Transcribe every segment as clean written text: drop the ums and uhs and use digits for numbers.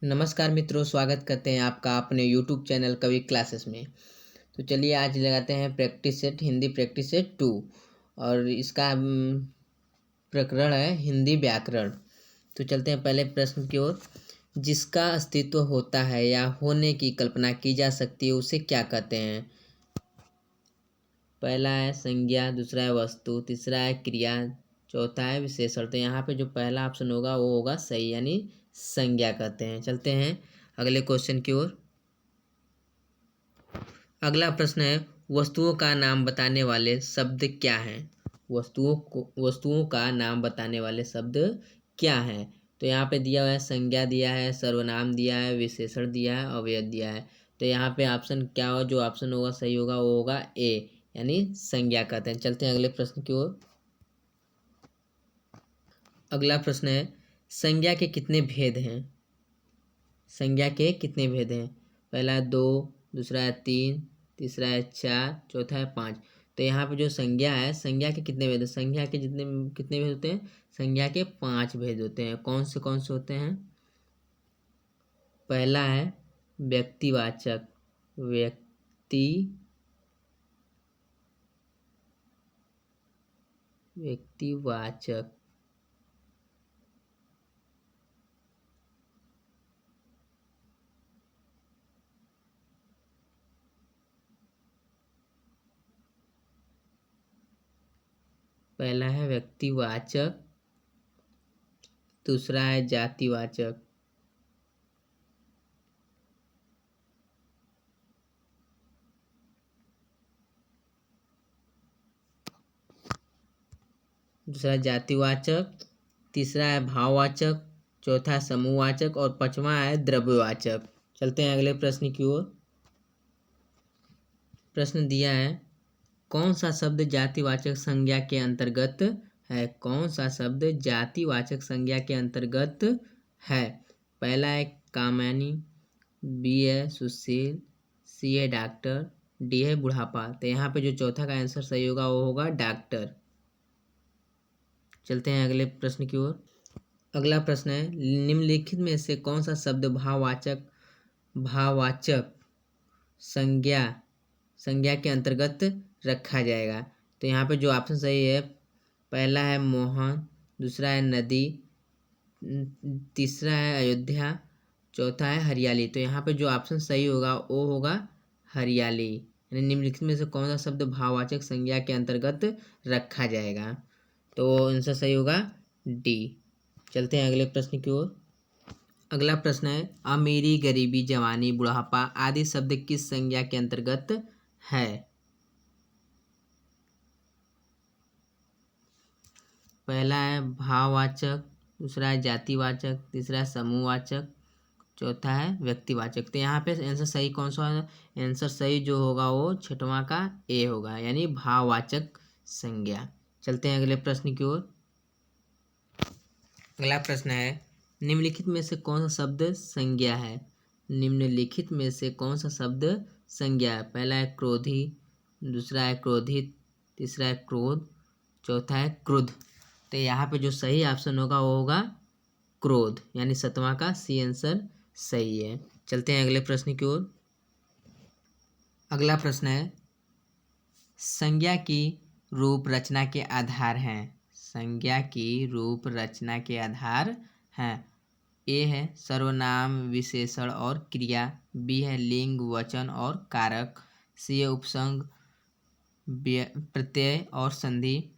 नमस्कार मित्रों, स्वागत करते हैं आपका अपने यूट्यूब चैनल कवि क्लासेस में। तो चलिए आज लगाते हैं practice set Hindi practice set 2 और इसका प्रकरण है हिंदी व्याकरण। तो चलते हैं पहले प्रश्न की ओर। जिसका अस्तित्व होता है या होने की कल्पना की जा सकती है उसे क्या कहते हैं? पहला है संज्ञा, दूसरा है वस्तु, तीसरा है क्रिया, चौथा है विशेषण। तो यहाँ पे जो पहला ऑप्शन होगा वो होगा सही, यानी संज्ञा कहते हैं। चलते हैं अगले क्वेश्चन की ओर। अगला प्रश्न है वस्तुओं का नाम बताने वाले शब्द क्या हैं? वस्तुओं का नाम बताने वाले शब्द क्या हैं? तो यहाँ पे दिया हुआ है संज्ञा दिया है, सर्वनाम दिया है, विशेषण दिया है, अवयव दिया है। तो यहाँ पे ऑप्शन क्या हो, जो ऑप्शन होगा सही होगा वो होगा ए, यानी संज्ञा कहते हैं। चलते हैं अगले प्रश्न की ओर। अगला प्रश्न है संज्ञा के कितने भेद हैं? संज्ञा के कितने भेद हैं? पहला है 2, दूसरा है 3, तीसरा है 4, चौथा है 5। तो यहाँ पे जो संज्ञा है, संज्ञा के कितने भेद हैं? संज्ञा के कितने भेद होते हैं? संज्ञा के 5 भेद होते हैं। कौन से होते हैं? पहला है व्यक्तिवाचक, व्यक्तिवाचक। पहला है व्यक्तिवाचक, दूसरा है जातिवाचक, दूसरा जातिवाचक, तीसरा है भाववाचक, चौथा समूहवाचक और पांचवा है द्रव्यवाचक। चलते हैं अगले प्रश्न की ओर। प्रश्न दिया है कौन सा शब्द जातिवाचक संज्ञा के अंतर्गत है? कौन सा शब्द जातिवाचक संज्ञा के अंतर्गत है? पहला है कामयानी, बी है सुशील, सी है डॉक्टर, डी है बुढ़ापा। तो यहाँ पे जो चौथा का आंसर सही होगा वो होगा डॉक्टर। चलते हैं अगले प्रश्न की ओर। अगला प्रश्न है निम्नलिखित में से कौन सा शब्द भाववाचक संज्ञा के अंतर्गत रखा जाएगा? तो यहाँ पे जो ऑप्शन सही है, पहला है मोहन, दूसरा है नदी, तीसरा है अयोध्या, चौथा है हरियाली। तो यहाँ पे जो ऑप्शन सही होगा वो होगा हरियाली, यानी निम्नलिखित में से कौन सा शब्द भाववाचक संज्ञा के अंतर्गत रखा जाएगा? तो आंसर सही होगा डी। चलते हैं अगले प्रश्न की ओर। अगला प्रश्न है अमीरी, गरीबी, जवानी, बुढ़ापा आदि शब्द किस संज्ञा के अंतर्गत है? पहला है भाववाचक, दूसरा है जातिवाचक, तीसरा है समूहवाचक, चौथा है व्यक्तिवाचक। तो यहाँ पे आंसर सही कौन सा है? आंसर सही जो होगा वो छठवां का ए होगा, यानी भाववाचक संज्ञा। चलते हैं अगले प्रश्न की ओर। अगला प्रश्न है निम्नलिखित में से कौन सा शब्द संज्ञा है? निम्नलिखित में से कौन सा शब्द संज्ञा है? पहला है क्रोधी, दूसरा है क्रोधित, तीसरा है क्रोध, चौथा है क्रुद्ध। तो यहाँ पे जो सही ऑप्शन होगा वो होगा क्रोध, यानी सातवां का सी आंसर सही है। चलते हैं अगले प्रश्न की ओर। अगला प्रश्न है संज्ञा की रूप रचना के आधार हैं। संज्ञा की रूप रचना के आधार हैं। ए है सर्वनाम, विशेषण और क्रिया, बी है लिंग, वचन और कारक, सी है उपसर्ग, प्रत्यय और संधि,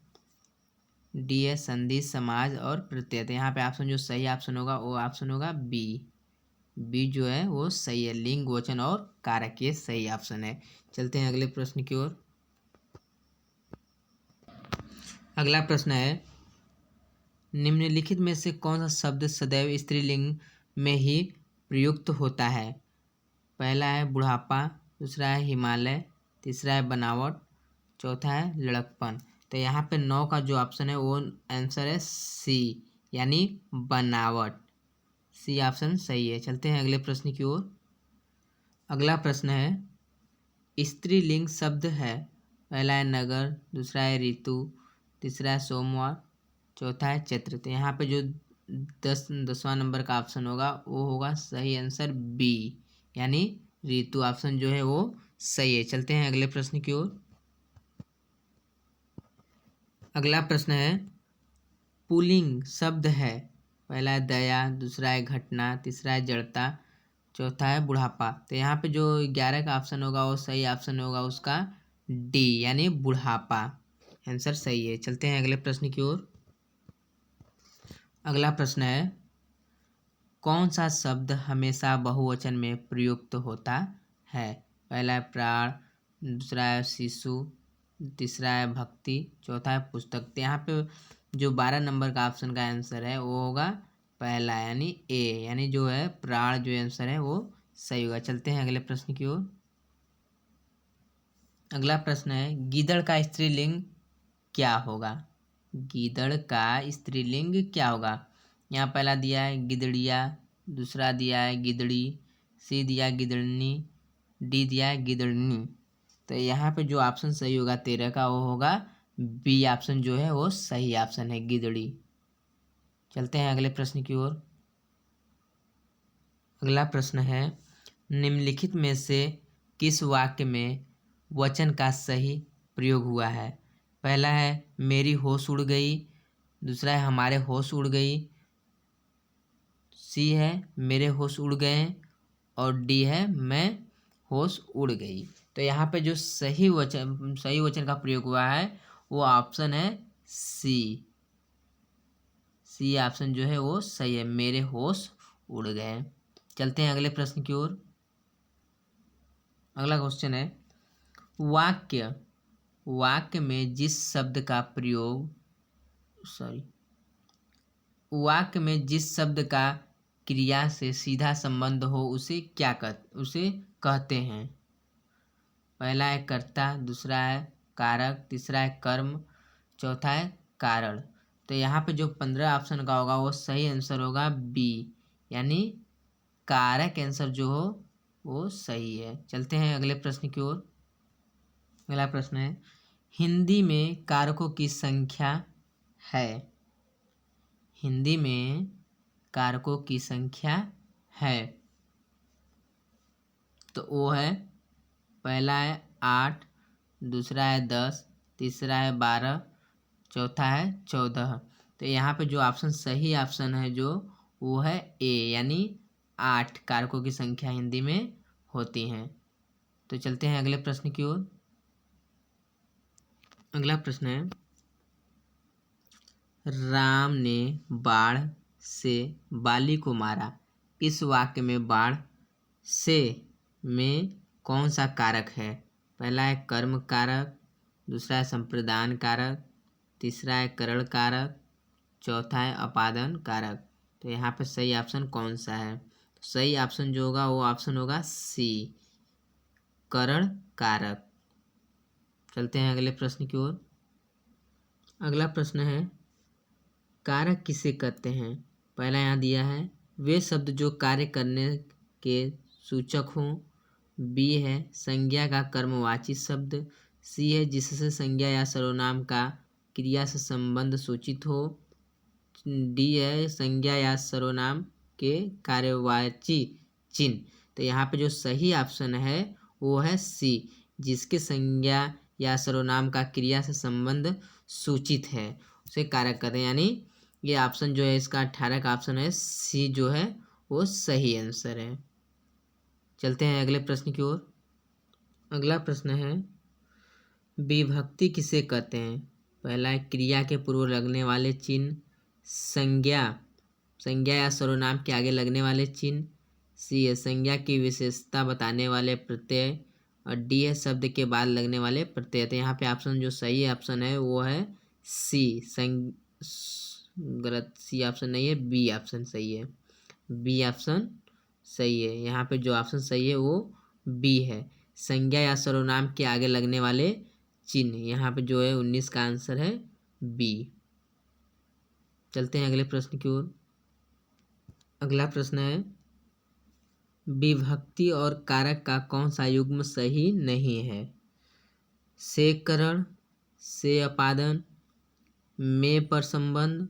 डी है संधि, समाज और प्रत्यय। तो यहाँ पे ऑप्शन जो सही ऑप्शन होगा वो ऑप्शन होगा बी। बी जो है वो सही है, लिंग, वचन और कारक, ये सही ऑप्शन है। चलते हैं अगले प्रश्न की ओर। अगला प्रश्न है निम्नलिखित में से कौन सा शब्द सदैव स्त्रीलिंग में ही प्रयुक्त होता है? पहला है बुढ़ापा, दूसरा है हिमालय, तीसरा है बनावट, चौथा है लड़कपन। तो यहाँ पे 9 का जो ऑप्शन है वो आंसर है सी, यानी बनावट। सी ऑप्शन सही है। चलते हैं अगले प्रश्न की ओर। अगला प्रश्न है स्त्रीलिंग शब्द है, पहला है नगर, दूसरा है ऋतु, तीसरा है सोमवार, चौथा है चैत्र। तो यहाँ पे जो 10वां नंबर का ऑप्शन होगा वो होगा सही आंसर बी, यानी ऋतु ऑप्शन जो है वो सही है। चलते हैं अगले प्रश्न की ओर। अगला प्रश्न है पुल्लिंग शब्द है, पहला है दया, दूसरा है घटना, तीसरा है जड़ता, चौथा है बुढ़ापा। तो यहाँ पे जो 11 का ऑप्शन होगा वो सही ऑप्शन होगा उसका डी, यानी बुढ़ापा आंसर सही है। चलते हैं अगले प्रश्न की ओर। अगला प्रश्न है कौन सा शब्द हमेशा बहुवचन में प्रयुक्त होता है? पहला है प्राण, दूसरा है शिशु, तीसरा है भक्ति, चौथा है पुस्तक। तो यहाँ पे जो 12 नंबर का ऑप्शन का आंसर है वो होगा पहला, यानी ए, यानी जो है प्राण जो आंसर है वो सही होगा। चलते हैं अगले प्रश्न की ओर। अगला प्रश्न है गीदड़ का स्त्रीलिंग क्या होगा? गीदड़ का स्त्रीलिंग क्या होगा? यहाँ पहला दिया है गिदड़िया, दूसरा दिया है गिदड़ी, सी दिया है गिदड़नी, डी दिया है गिदड़नी। तो यहाँ पे जो ऑप्शन सही होगा 13 का वो होगा बी ऑप्शन जो है वो सही ऑप्शन है गिदड़ी। चलते हैं अगले प्रश्न की ओर। अगला प्रश्न है निम्नलिखित में से किस वाक्य में वचन का सही प्रयोग हुआ है? पहला है मेरी होश उड़ गई, दूसरा है हमारे होश उड़ गई, सी है मेरे होश उड़ गए, और डी है मैं होश उड़ गई। तो यहाँ पे जो सही वचन का प्रयोग हुआ है वो ऑप्शन है सी, सी ऑप्शन जो है वो सही है, मेरे होश उड़ गए। चलते हैं अगले प्रश्न की ओर। अगला क्वेश्चन है वाक्य वाक्य में जिस शब्द का प्रयोग वाक्य में जिस शब्द का क्रिया से सीधा संबंध हो उसे उसे कहते हैं? पहला है कर्ता, दूसरा है कारक, तीसरा है कर्म, चौथा है कारण। तो यहाँ पे जो 15 ऑप्शन का होगा वो सही आंसर होगा बी, यानी कारक आंसर जो हो वो सही है। चलते हैं अगले प्रश्न की ओर। अगला प्रश्न है हिंदी में कारकों की संख्या है? हिंदी में कारकों की संख्या है तो वो है पहला है 8, दूसरा है 10, तीसरा है 12, चौथा है 14। तो यहाँ पे जो ऑप्शन सही ऑप्शन है जो वो है ए, यानी 8 कारकों की संख्या हिंदी में होती हैं। तो चलते हैं अगले प्रश्न की ओर। अगला प्रश्न है राम ने बाढ़ से बाली को मारा, इस वाक्य में बाढ़ से में कौन सा कारक है? पहला है कर्म कारक, दूसरा है संप्रदान कारक, तीसरा है करण कारक, चौथा है अपादान कारक। तो यहाँ पे सही ऑप्शन कौन सा है? सही ऑप्शन जो होगा वो ऑप्शन होगा सी, करण कारक। चलते हैं अगले प्रश्न की ओर। अगला प्रश्न है कारक किसे कहते हैं? पहला यहाँ दिया है वे शब्द जो कार्य करने के सूचक हों, बी है संज्ञा का कर्मवाची शब्द, सी है जिससे संज्ञा या सर्वनाम का क्रिया से संबंध सूचित हो, डी है संज्ञा या सर्वनाम के कार्यवाची चिन्ह। तो यहाँ पे जो सही ऑप्शन है वो है सी, जिसके संज्ञा या सर्वनाम का क्रिया से संबंध सूचित है उसे कारक कहते हैं, यानी ये ऑप्शन जो है इसका 18 का ऑप्शन है सी जो है वो सही आंसर है। चलते हैं अगले प्रश्न की ओर। अगला प्रश्न है विभक्ति किसे कहते हैं? पहला है क्रिया के पूर्व लगने वाले चिन्ह, संज्ञा या सर्वनाम के आगे लगने वाले चिन्ह, सी है संज्ञा की विशेषता बताने वाले प्रत्यय, और डी है शब्द के बाद लगने वाले प्रत्यय। तो यहाँ पे ऑप्शन जो सही ऑप्शन है वो है सी, गलत सी ऑप्शन नहीं है, बी ऑप्शन सही है, बी ऑप्शन सही है। यहाँ पे जो ऑप्शन सही है वो बी है, संज्ञा या सर्वनाम के आगे लगने वाले चिन्ह। यहाँ पे जो है 19 का आंसर है बी। चलते हैं अगले प्रश्न की ओर। अगला प्रश्न है विभक्ति और कारक का कौन सा युग्म सही नहीं है? से करण, से अपादन, में पर संबंध,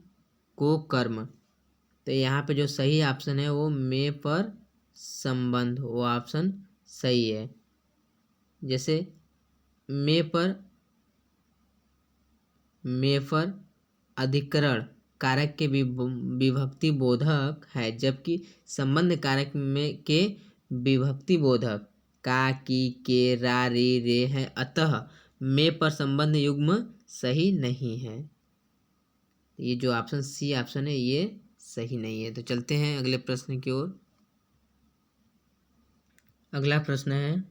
को कर्म। तो यहाँ पे जो सही ऑप्शन है वो में पर संबंध, वो ऑप्शन सही है। जैसे में पर अधिकरण कारक के विभक्ति बोधक है, जबकि संबंध कारक में के विभक्ति बोधक का, की, के, रा, रे है। अतः में पर संबंध युग्म सही नहीं है। ये जो ऑप्शन सी ऑप्शन है ये सही नहीं है। तो चलते हैं अगले प्रश्न की ओर। अगला प्रश्न है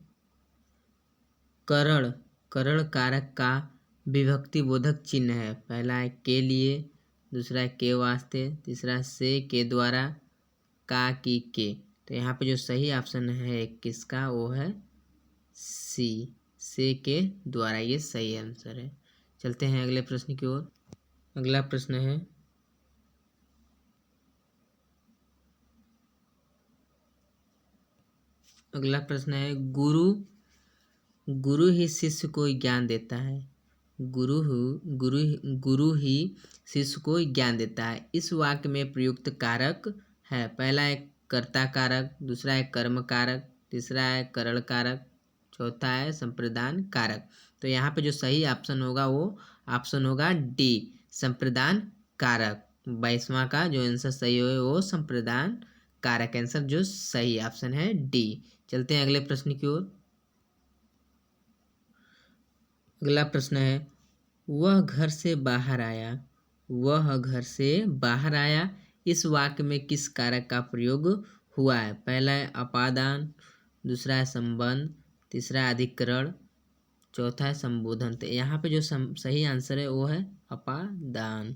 करण कारक का विभक्ति बोधक चिन्ह है। पहला है के लिए, दूसरा है के वास्ते, तीसरा से, के द्वारा, का, की, के। तो यहाँ पे जो सही ऑप्शन है किसका, वो है सी, से, के द्वारा। ये सही आंसर है। चलते हैं अगले प्रश्न की ओर। अगला प्रश्न है गुरु ही शिष्य को ज्ञान देता है। गुरु ही शिष्य को ज्ञान देता है। इस वाक्य में प्रयुक्त कारक है। पहला है कर्ता कारक, दूसरा है कर्म कारक, तीसरा है करण कारक, चौथा है संप्रदान कारक। तो यहाँ पे जो सही ऑप्शन होगा वो ऑप्शन होगा डी, संप्रदान कारक। 22वां का जो आंसर सही हो वो संप्रदान कारक आंसर जो सही ऑप्शन है डी। चलते हैं अगले प्रश्न की ओर। अगला प्रश्न है वह घर से बाहर आया। वह घर से बाहर आया इस वाक्य में किस कारक का प्रयोग हुआ है। पहला है अपादान, दूसरा है संबंध, तीसरा है अधिकरण, चौथा है संबोधन। तो यहाँ पे जो सही आंसर है वो है अपादान।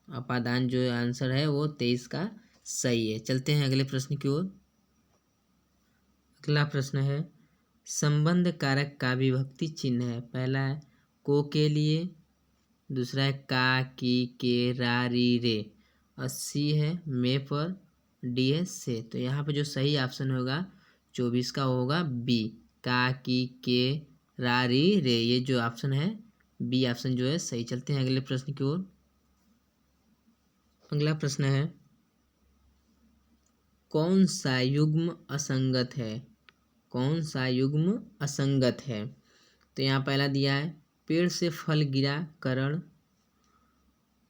अपादान जो आंसर है वो 23 का सही है। चलते हैं अगले प्रश्न की ओर। अगला प्रश्न है संबंध कारक का विभक्ति चिन्ह है। पहला है को के लिए, दूसरा है का, की, के, रा, री, रे, और सी है में पर, डी है से। तो यहाँ पे जो सही ऑप्शन होगा 24 का होगा बी, का, की, के, रा, री, रे। ये जो ऑप्शन है बी ऑप्शन जो है सही। चलते हैं अगले प्रश्न की ओर। अगला प्रश्न है कौन सा युग्म असंगत है। कौन सा युग्म असंगत है। तो यहाँ पहला दिया है पेड़ से फल गिरा करण,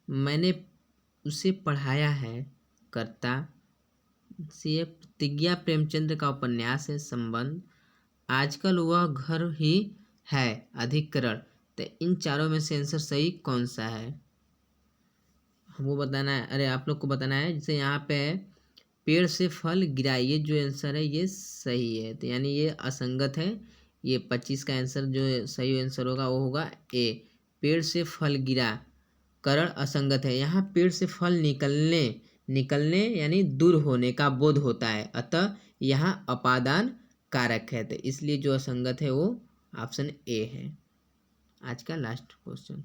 मैंने उसे पढ़ाया है कर्ता, से प्रतिज्ञा प्रेमचंद्र का उपन्यास है संबंध, आजकल वह घर ही है अधिकरण। तो इन चारों में से आंसर सही कौन सा है हमको बताना है। अरे आप लोग को बताना है। जैसे यहाँ पे पेड़ से फल गिरा, ये जो आंसर है ये सही है। तो यानी ये असंगत है। ये 25 का आंसर जो सही आंसर होगा वो होगा ए, पेड़ से फल गिरा करण असंगत है। यहाँ पेड़ से फल निकलने यानी दूर होने का बोध होता है, अतः यहाँ अपादान कारक है। तो इसलिए जो असंगत है वो ऑप्शन ए है। आज का लास्ट क्वेश्चन।